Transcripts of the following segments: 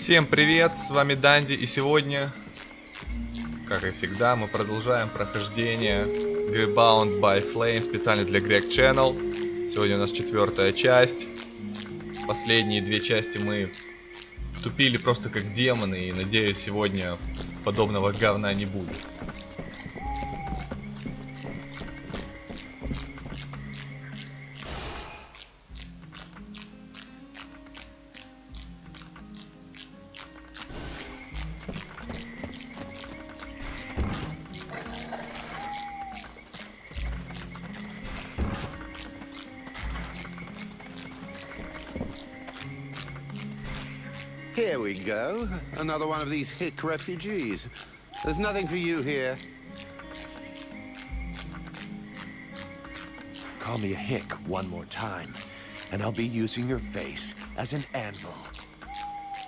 Всем привет, с вами Данди, и сегодня, как и всегда, мы продолжаем прохождение игры Bound by Flame специально для Greg Channel. Сегодня у нас 4-я часть. Последние 2 части мы вступили просто как демоны, и надеюсь, сегодня подобного говна не будет. Here we go. Another one of these hick refugees. There's nothing for you here. Call me a hick one more time, and I'll be using your face as an anvil.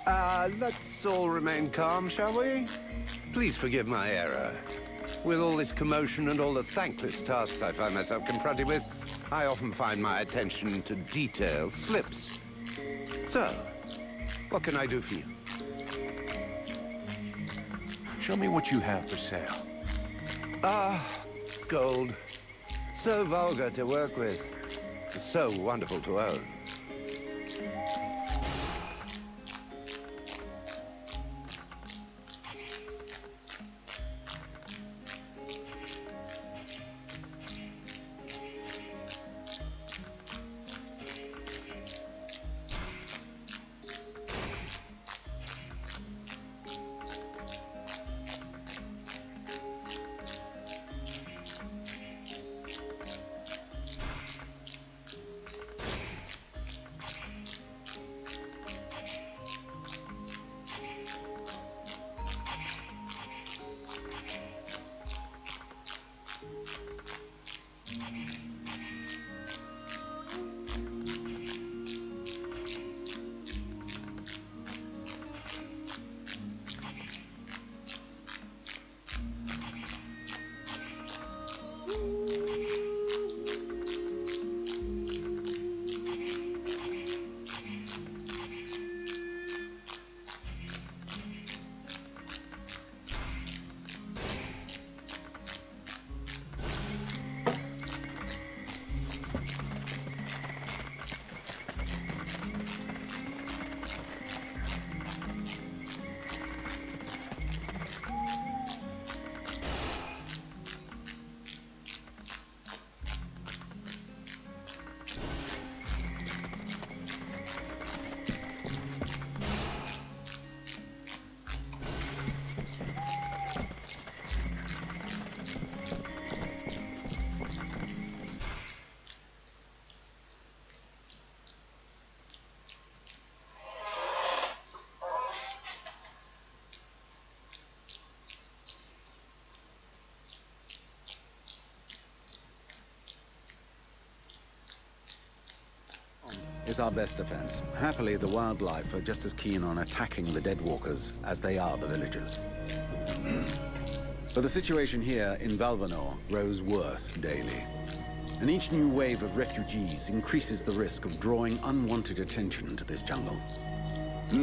Let's all remain calm, shall we? Please forgive my error. With all this commotion and all the thankless tasks I find myself confronted with, I often find my attention to detail slips. So, what can I do for you? Show me what you have for sale. Gold. So vulgar to work with. So wonderful to own. Is our best defense. Happily, the wildlife are just as keen on attacking the deadwalkers as they are the villagers. But the situation here in Valvanor grows worse daily. And each new wave of refugees increases the risk of drawing unwanted attention to this jungle. Я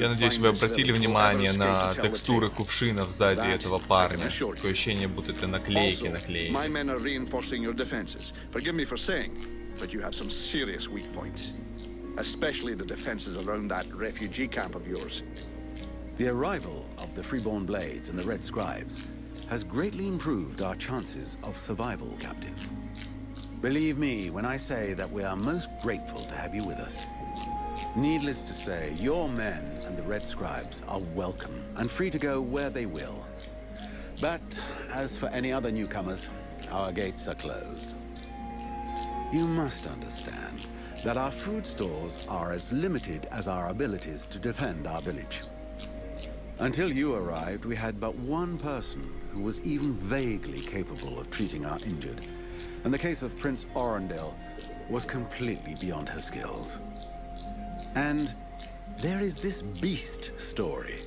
надеюсь, вы обратили внимание на текстуры кувшинов сзади этого парня. Такое ощущение, будто это наклейки наклеили. But you have some serious weak points, especially the defenses around that refugee camp of yours. The arrival of the Freeborn Blades and the Red Scribes has greatly improved our chances of survival, Captain. Believe me when I say that we are most grateful to have you with us. Needless to say, your men and the Red Scribes are welcome and free to go where they will. But as for any other newcomers, our gates are closed. You must understand that our food stores are as limited as our abilities to defend our village. Until you arrived, we had but one person who was even vaguely capable of treating our injured, and the case of Prince Orendil was completely beyond her skills. And there is this beast story,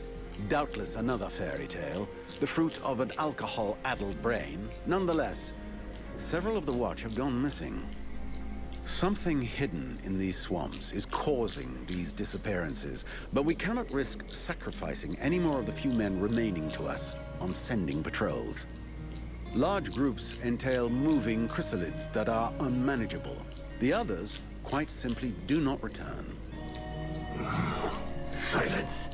doubtless another fairy tale, the fruit of an alcohol-addled brain. Nonetheless, several of the watch have gone missing. Something hidden in these swamps is causing these disappearances, but we cannot risk sacrificing any more of the few men remaining to us on sending patrols. Large groups entail moving chrysalids that are unmanageable. The others quite simply do not return. Silence.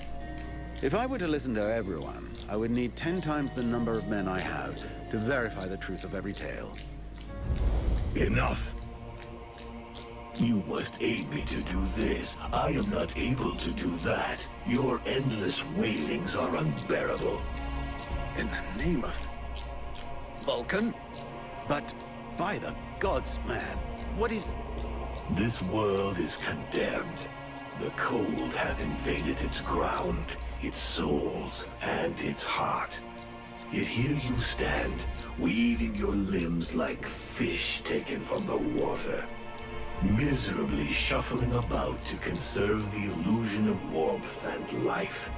If I were to listen to everyone, I would need 10 times the number of men I have to verify the truth of every tale. Enough. You must aid me to do this. I am not able to do that. Your endless wailings are unbearable. In the name of Vulcan? But by the gods, man, what is... This world is condemned. The cold hath invaded its ground, its souls, and its heart. Yet here you stand, weaving your limbs like fish taken from the water, miserably shuffling about to conserve the illusion of warmth and life,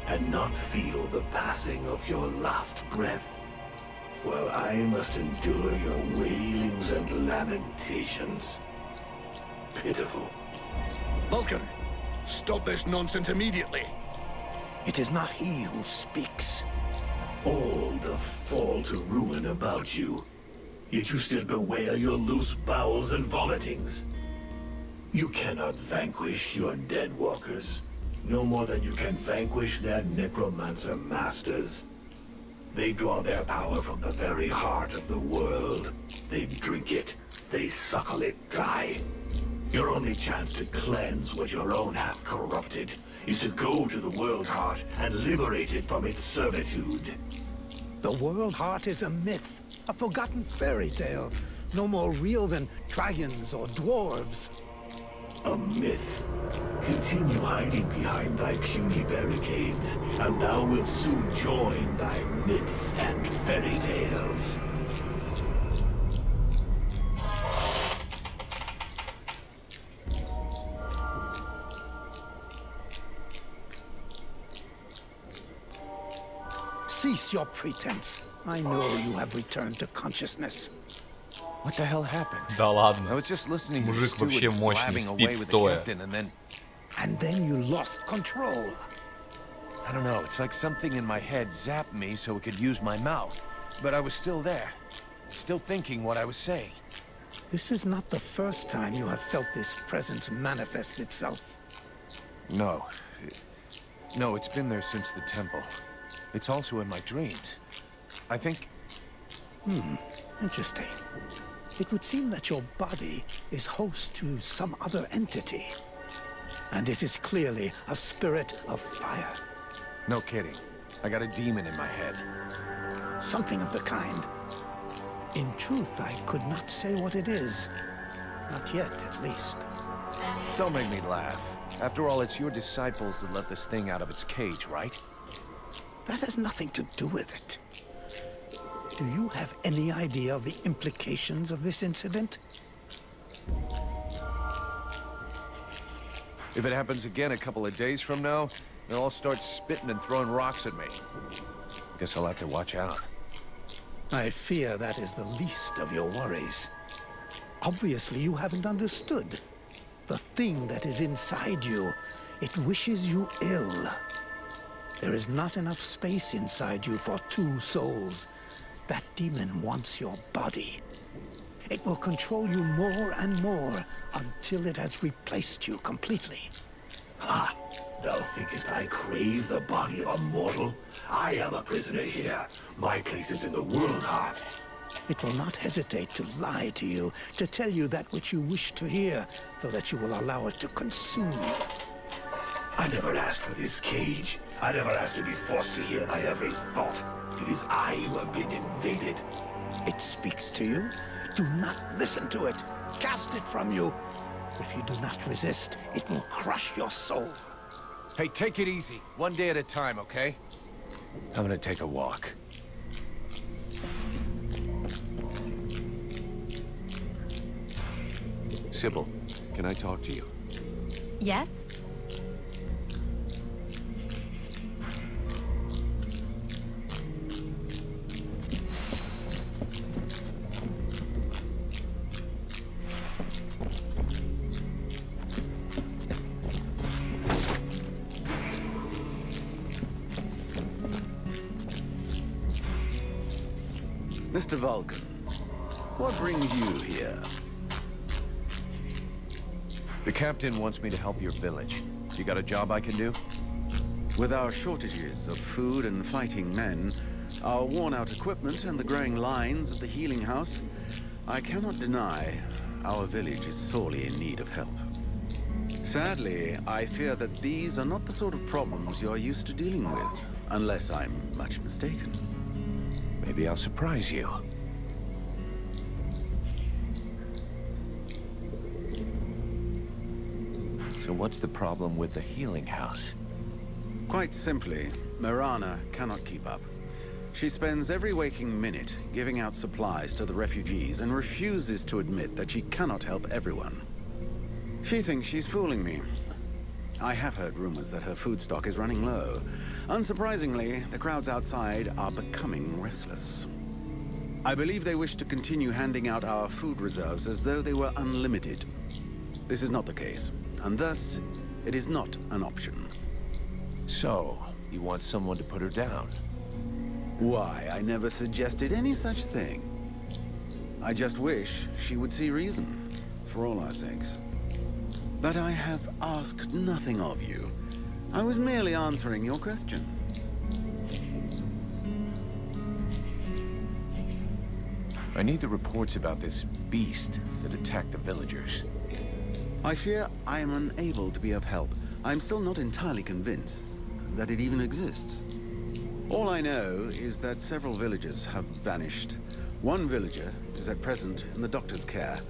and not feel the passing of your last breath, while I must endure your wailings and lamentations. Pitiful. Vulcan, stop this nonsense immediately. It is not he who speaks. All doth fall to ruin about you, yet you still bewail your loose bowels and vomitings. You cannot vanquish your dead walkers, no more than you can vanquish their necromancer masters. They draw their power from the very heart of the world. They drink it, they suckle it dry. Your only chance to cleanse what your own hath corrupted is to go to the world heart and liberate it from its servitude. The world heart is a myth, a forgotten fairy tale, no more real than dragons or dwarves. A myth. Continue hiding behind thy puny barricades, and thou wilt soon join thy myths and fairy tales. Cease your pretense. I know you have returned to consciousness. What the hell happened? Да I ладно. was just listening to the Мужик вообще steward мощный, blabbing away спит with the стоя. captain, and then And then you lost control. I don't know. It's like something in my head zapped me so it could use my mouth, but I was still there, still thinking what I was saying. This is not the first time you have felt this presence manifest itself. No, it's been there since the temple. It's also in my dreams. I think Interesting. It would seem that your body is host to some other entity. And it is clearly a spirit of fire. no kidding. I got a demon in my head. Something of the kind. In truth, I could not say what it is. Not yet, at least. Don't make me laugh. After all, it's your disciples that let this thing out of its cage, right? That has nothing to do with it. Do you have any idea of the implications of this incident? If it happens again a couple of days from now, they'll all start spitting and throwing rocks at me. Guess I'll have to watch out. I fear that is the least of your worries. Obviously, you haven't understood. The thing that is inside you, it wishes you ill. There is not enough space inside you for two souls. That demon wants your body. It will control you more and more until it has replaced you completely. Ha! Thou thinkest I crave the body of a mortal? I am a prisoner here. My place is in the world heart. It will not hesitate to lie to you, to tell you that which you wish to hear, so that you will allow it to consume you. I never asked for this cage. I never asked to be forced to hear thy every thought. It is I who have been invaded. It speaks to you. Do not listen to it. Cast it from you. If you do not resist, it will crush your soul. Hey, take it easy. One day at a time, okay? I'm gonna take a walk. Sybil, can I talk to you? Yes? Mr. Vulcan, what brings you here? The captain wants me to help your village. You got a job I can do? With our shortages of food and fighting men, our worn-out equipment and the growing lines at the healing house, I cannot deny our village is sorely in need of help. Sadly, I fear that these are not the sort of problems you're used to dealing with, unless I'm much mistaken. Maybe I'll surprise you. So what's the problem with the healing house? Quite simply, Mirana cannot keep up. She spends every waking minute giving out supplies to the refugees and refuses to admit that she cannot help everyone. She thinks she's fooling me. I have heard rumors that her food stock is running low. Unsurprisingly, the crowds outside are becoming restless. I believe they wish to continue handing out our food reserves as though they were unlimited. This is not the case, and thus, it is not an option. So, you want someone to put her down? Why, I never suggested any such thing. I just wish she would see reason, for all our sakes. But I have asked nothing of you. I was merely answering your question. I need the reports about this beast that attacked the villagers. I fear I am unable to be of help. I'm still not entirely convinced that it even exists. All I know is that several villagers have vanished. One villager is at present in the doctor's care.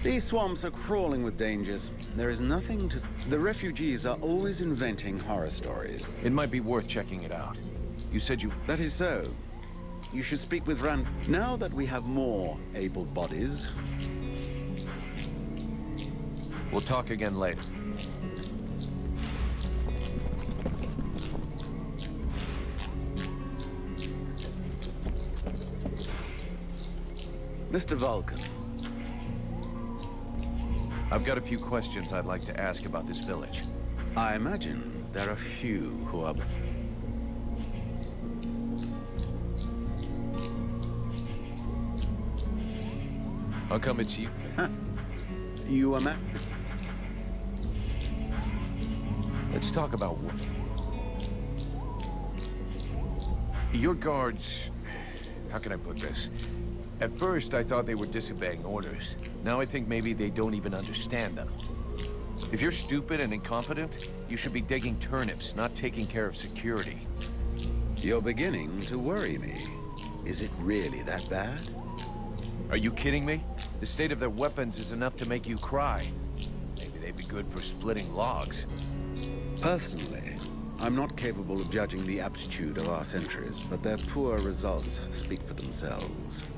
These swamps are crawling with dangers. There is nothing to... The refugees are always inventing horror stories. It might be worth checking it out. You said you... That is so. You should speak with Rand. Now that we have more able bodies... We'll talk again later. Mr. Vulcan. I've got a few questions I'd like to ask about this village. I imagine there are few who are... How come it's you? You are Let's talk about what... Your guards... How can I put this? At first, I thought they were disobeying orders. Now I think maybe they don't even understand them. If you're stupid and incompetent, you should be digging turnips, not taking care of security. You're beginning to worry me. Is it really that bad? Are you kidding me? The state of their weapons is enough to make you cry. Maybe they'd be good for splitting logs. Personally, I'm not capable of judging the aptitude of our sentries, but their poor results speak for themselves.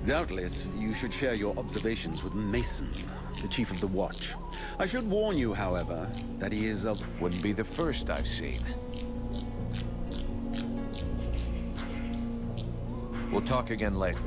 Doubtless, you should share your observations with Mason, the chief of the watch. I should warn you, however, that he is of... Wouldn't be the first I've seen. We'll talk again later.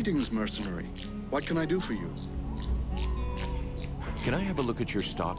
Greetings, mercenary. What can I do for you? Can I have a look at your stock?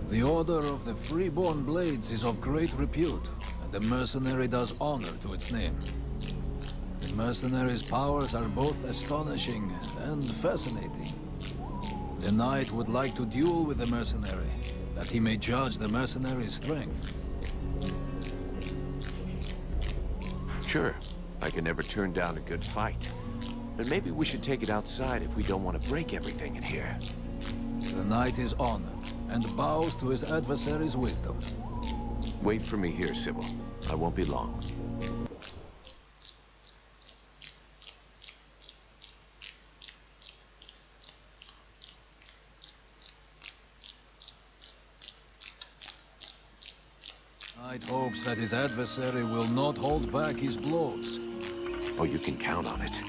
The Order of the Freeborn Blades is of great repute, and the mercenary does honor to its name. The mercenary's powers are both astonishing and fascinating. The knight would like to duel with the mercenary, that he may judge the mercenary's strength. Sure, I can never turn down a good fight. But maybe we should take it outside if we don't want to break everything in here. The knight is honored, and bows to his adversary's wisdom. Wait for me here, Sybil. I won't be long. Knight hopes that his adversary will not hold back his blows. Oh, you can count on it.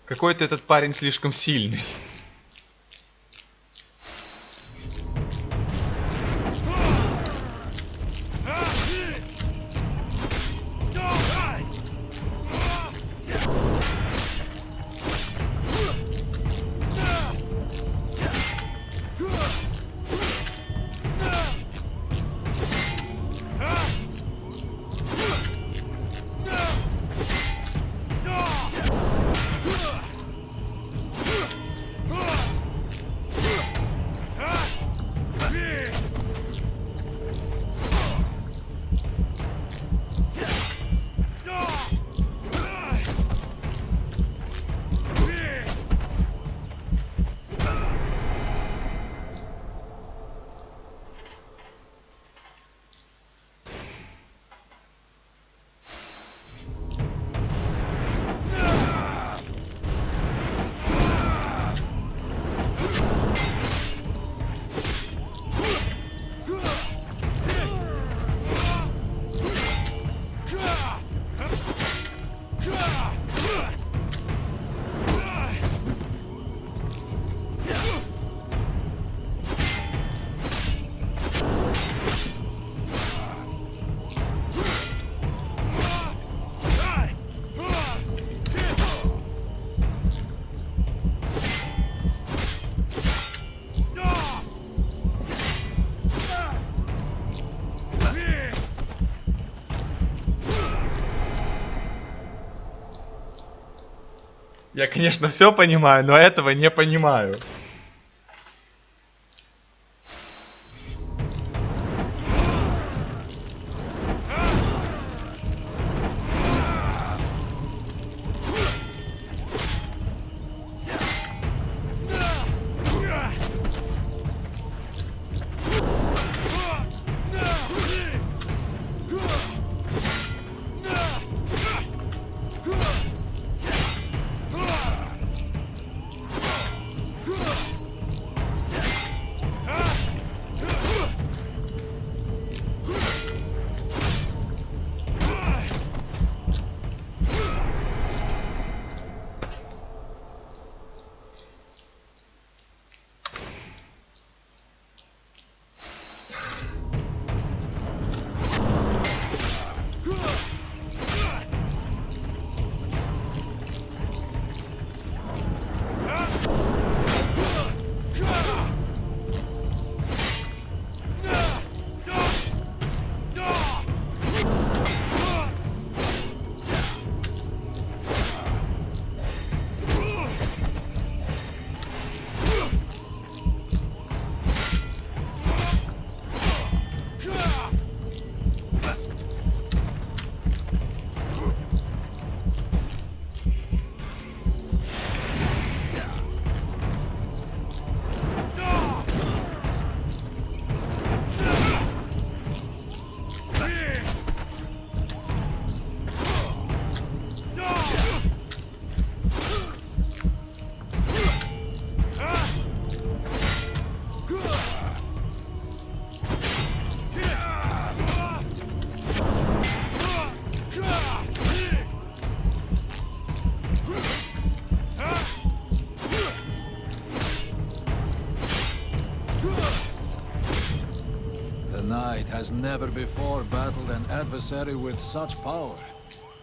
Какой-то этот парень слишком сильный. Я, конечно, все понимаю, но этого не понимаю. has never before battled an adversary with such power.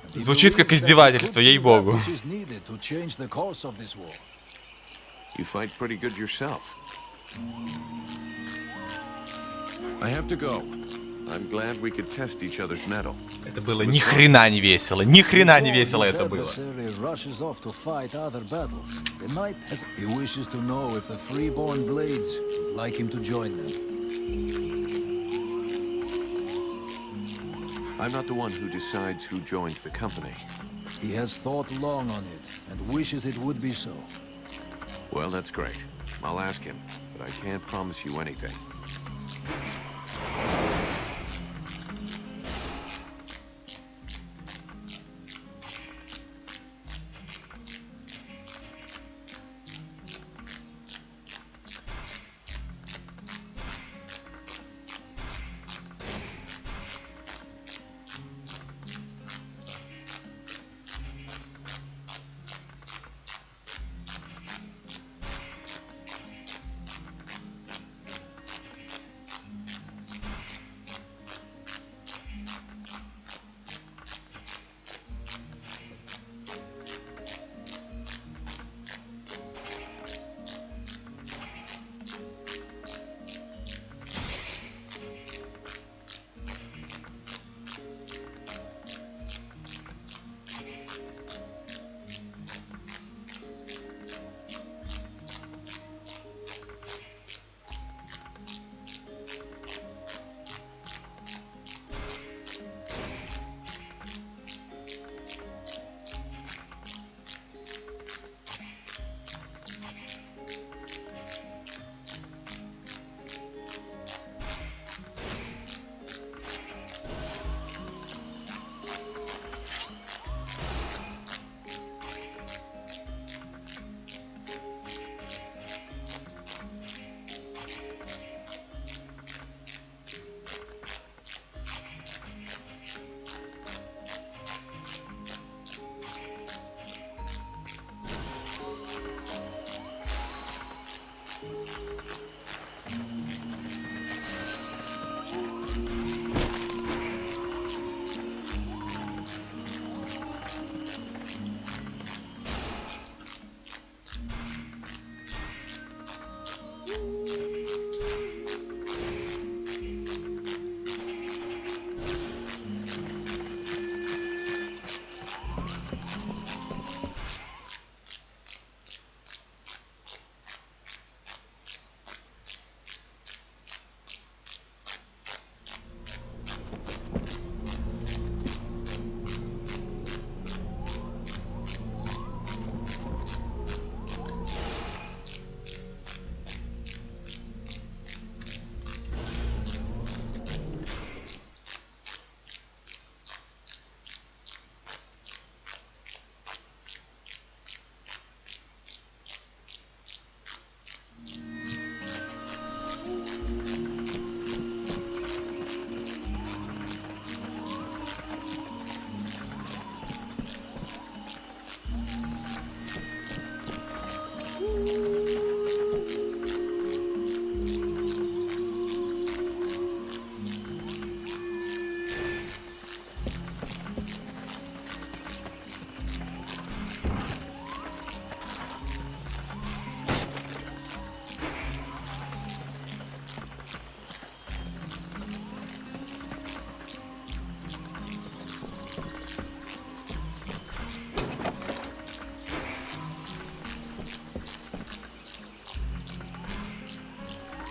And he Звучит как believes that he издевательство, could do ей-богу. that which is needed to change the course of this war. You fight pretty good yourself. I have to go. I'm glad we could test each other's mettle. Это было ни хрена не весело, ни хрена не весело это было. Adversary rushes off to fight other battles. The knight has he wishes to know if the freeborn blades would like him to join them. I'm not the one who decides who joins the company. He has thought long on it and wishes it would be so. Well, that's great. I'll ask him, but I can't promise you anything.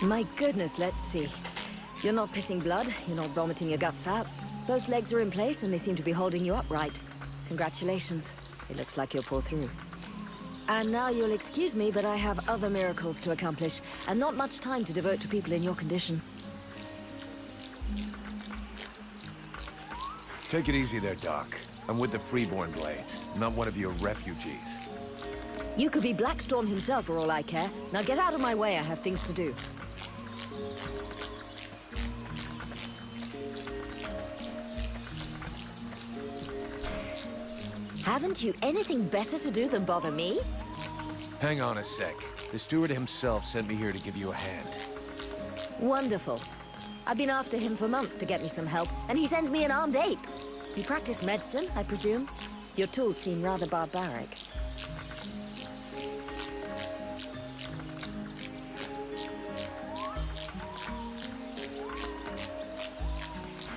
My goodness, let's see. You're not pissing blood, you're not vomiting your guts out. Both legs are in place and they seem to be holding you upright. Congratulations. It looks like you'll pull through. And now you'll excuse me, but I have other miracles to accomplish, and not much time to devote to people in your condition. Take it easy there, Doc. I'm with the Freeborn Blades, not one of your refugees. You could be Blackstorm himself for all I care. Now get out of my way, I have things to do. Haven't you anything better to do than bother me? Hang on a sec. The steward himself sent me here to give you a hand. Wonderful. I've been after him for months to get me some help, and he sends me an armed ape. You practice medicine, I presume? Your tools seem rather barbaric.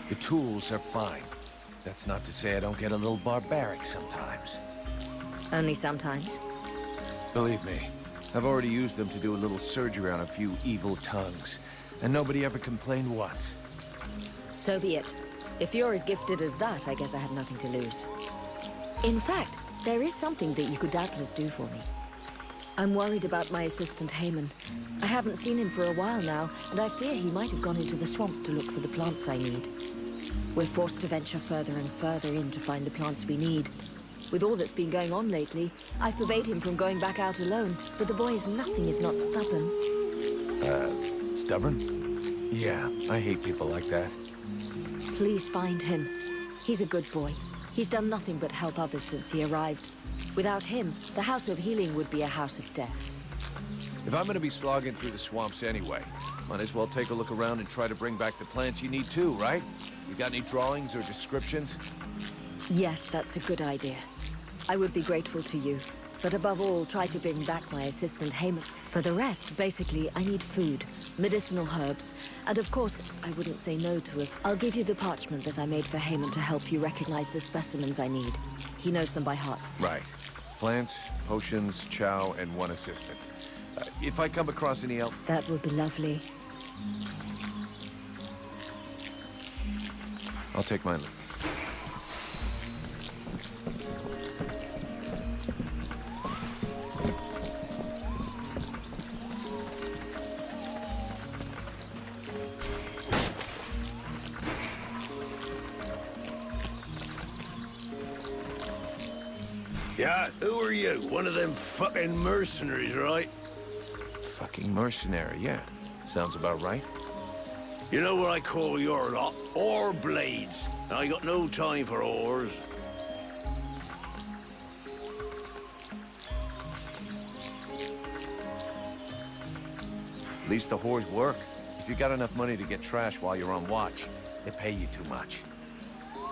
The tools are fine. That's not to say I don't get a little barbaric sometimes. Only sometimes. Believe me, I've already used them to do a little surgery on a few evil tongues, and nobody ever complained once. So be it. If you're as gifted as that, I guess I have nothing to lose. In fact, there is something that you could doubtless do for me. I'm worried about my assistant Haman. I haven't seen him for a while now, and I fear he might have gone into the swamps to look for the plants I need. We're forced to venture further and further in to find the plants we need. With all that's been going on lately, I forbade him from going back out alone, but the boy is nothing if not stubborn. Stubborn? Yeah, I hate people like that. Please find him. He's a good boy. He's done nothing but help others since he arrived. Without him, the House of Healing would be a house of death. If I'm gonna be slogging through the swamps anyway, might as well take a look around and try to bring back the plants you need too, right? You got any drawings or descriptions? Yes, that's a good idea. I would be grateful to you. But above all, try to bring back my assistant Haman. For the rest, basically, I need food, medicinal herbs, and of course, I wouldn't say no to it. I'll give you the parchment that I made for Haman to help you recognize the specimens I need. He knows them by heart. Right. Plants, potions, chow, and one assistant. If I come across any else... That would be lovely. I'll take mine. Yeah, who are you? One of them fucking mercenaries, right? Fucking mercenary, yeah. Sounds about right. You know what I call your lot? Ore blades. I got no time for ores. At least the whores work. If you got enough money to get trash while you're on watch, they pay you too much.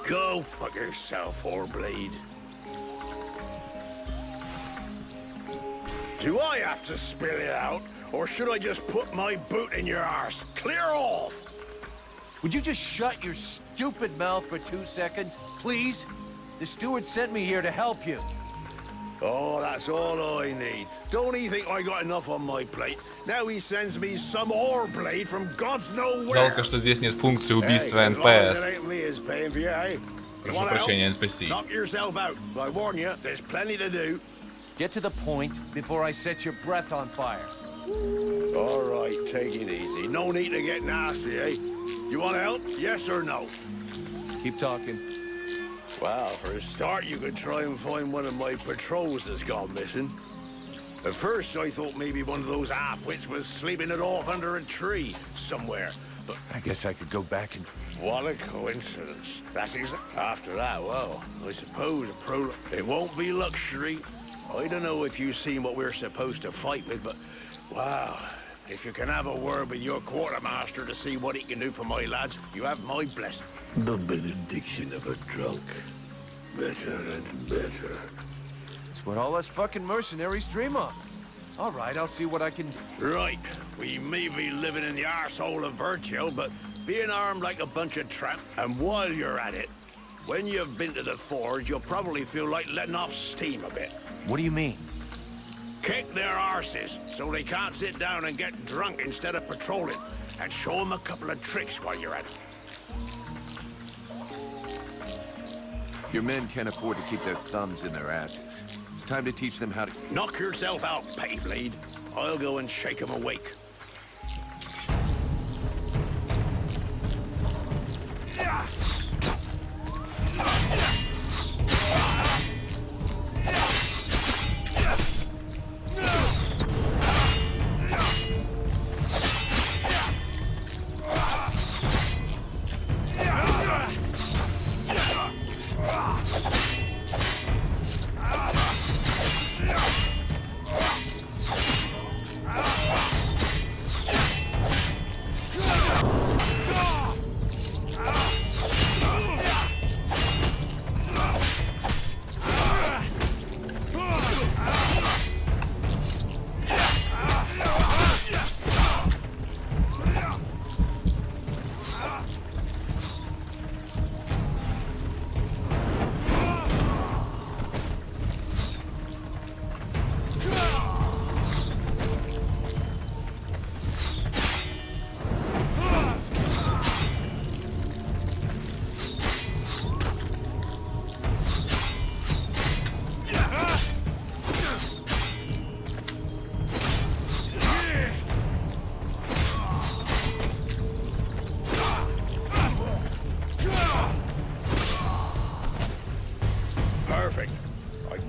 Go fuck yourself, ore blade. Do I have to spill it out, or should I just put my boot in your arse? Clear off! Would you just shut your stupid mouth for 2 seconds, please? The steward sent me here to help you. Oh, that's all I need. Don't he think I got enough on my plate? Now he sends me some ore blade from God's nowhere. Жалко, что здесь нет функции убийства НПС. Прошу прощения, NPC. Knock yourself out. I warn you, there's plenty to do. Get to the point before I set your breath on fire. All right, take it easy. No need to get nasty, eh? You want help? Yes or no? Keep talking. Well, for a start, you could try and find one of my patrols that's gone missing. At first, I thought maybe one of those half-wits was sleeping it off under a tree somewhere. But I guess I could go back and... what a coincidence. That's after that, well, I suppose it won't be luxury. I don't know if you've seen what we're supposed to fight with, but wow, if you can have a word with your quartermaster to see what he can do for my lads, you have my blessing. The benediction of a drunk. Better and better. It's what all us fucking mercenaries dream of. All right, I'll see what I can... Right, we may be living in the arsehole of Virgil, but being armed like a bunch of tramp, and while you're at it, when you've been to the forge, you'll probably feel like letting off steam a bit. What do you mean? Kick their arses so they can't sit down and get drunk instead of patrolling, and show them a couple of tricks while you're at it. Your men can't afford to keep their thumbs in their asses. It's time to teach them how to... Knock yourself out, Pettyblade. I'll go and shake them awake.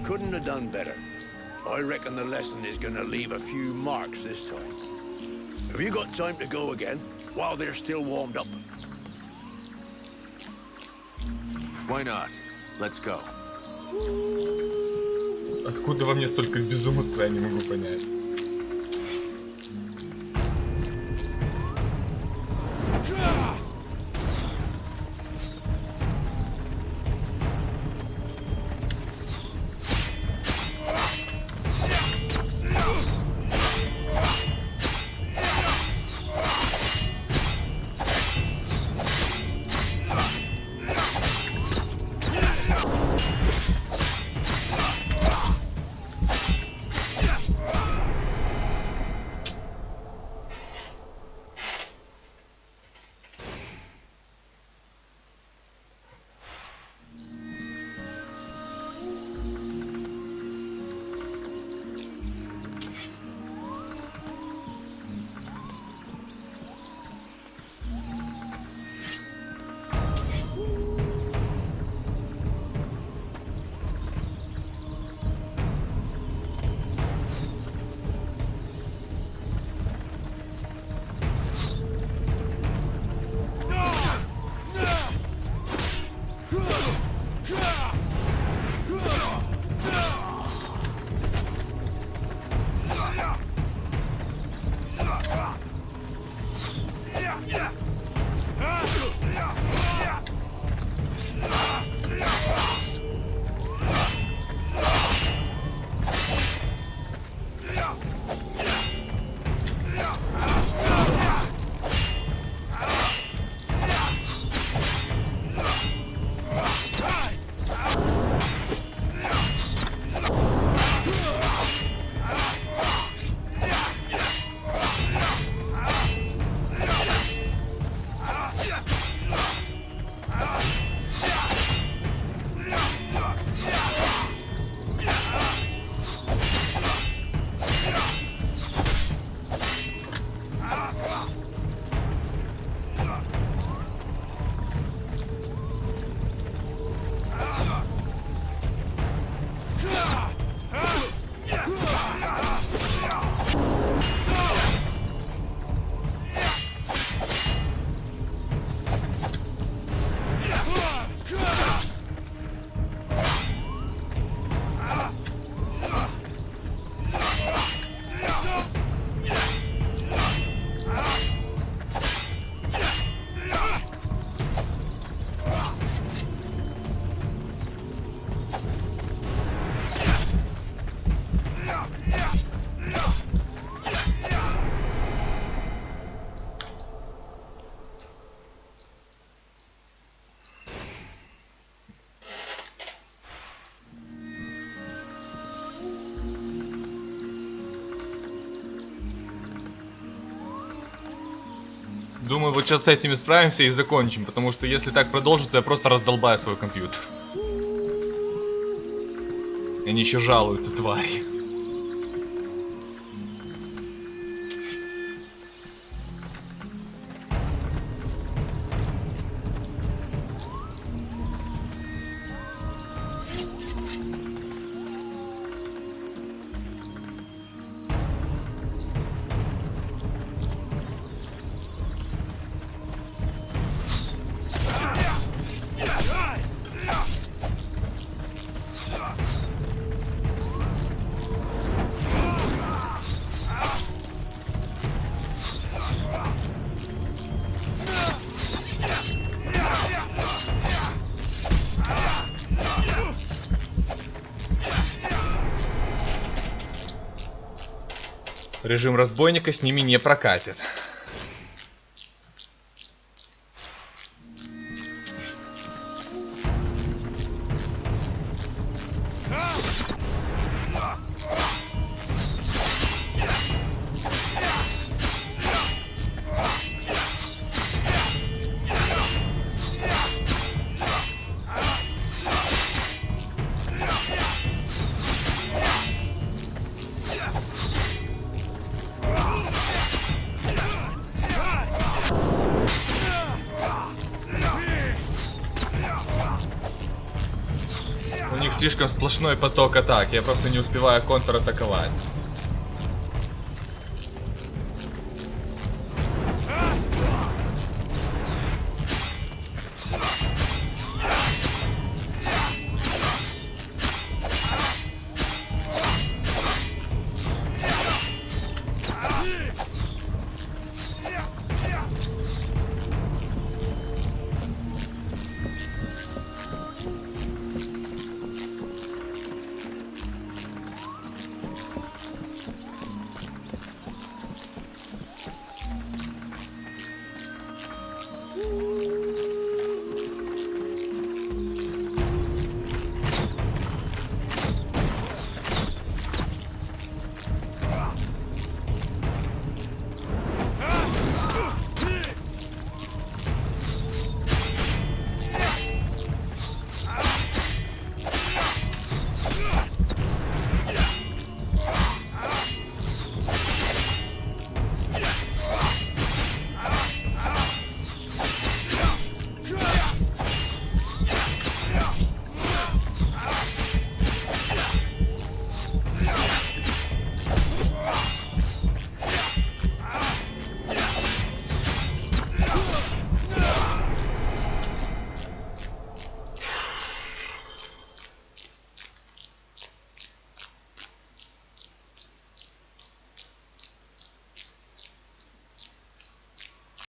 couldn't have done better. I reckon the lesson is gonna leave a few marks this time. Have you got time to go again, while they're still warmed up? Why not? Let's go. Откуда во мне столько безумства, я не могу понять. Думаю, вот сейчас с этими справимся и закончим, потому что если так продолжится, я просто раздолбаю свой компьютер. И они еще жалуются, твари. Режим разбойника с ними не прокатит. слишком сплошной поток атак, я просто не успеваю контратаковать.